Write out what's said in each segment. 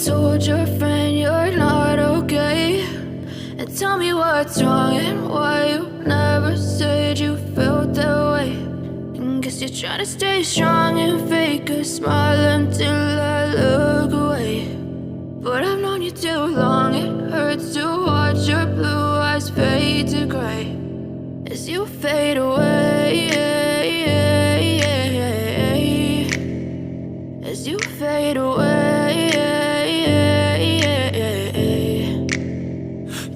told your friend you're not okay? And tell me what's wrong and why you never said you felt that way. And guess you're trying to stay strong and fake a smile until I look away. But I've known you too long, it hurts to watch your blue eyes fade to gray as you fade away, as you fade away.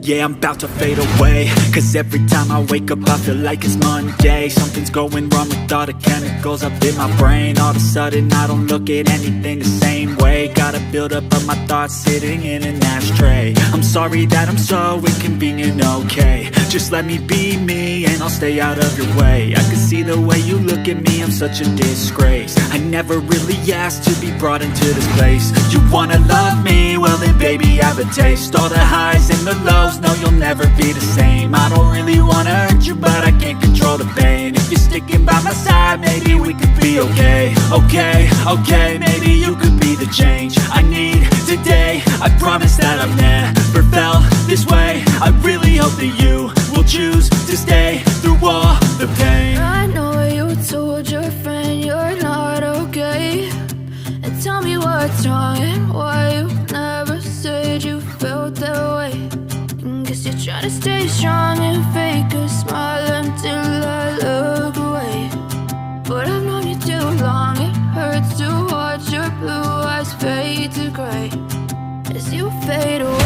Yeah, I'm about to fade away, cause every time I wake up I feel like it's Monday. Something's going wrong with all the chemicals up in my brain. All of a sudden I don't look at anything the same way. Got a buildup of my thoughts sitting in an ashtray. I'm sorry that I'm so inconvenient, okay? Just let me be me and I'll stay out of your way. I can see the way you look at me, I'm such a disgrace. I never really asked to be brought into this place. You wanna love me? Well then baby I have a taste. All the highs and the lows, no you'll never be the same. I don't really wanna hurt you but I can't control the pain. If you're sticking by my side maybe we could be okay. Okay, maybe you could be the change I need today. I promise that I've never felt this way. I really hope that you will choose to stay through all the pain. I know you told your friend you're not okay. And tell me what's wrong and why you never said you felt that way. And guess you're trying to stay strong and fake a smile until I look away. But I've known you too long, it hurts to watch your blue eyes fade to gray as you fade away,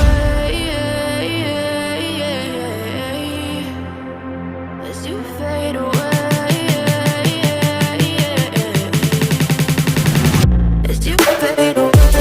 as you fade away, as you fade away.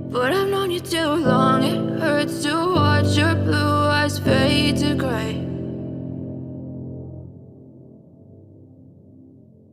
But I've known you too long, it hurts to watch your blue eyes fade to gray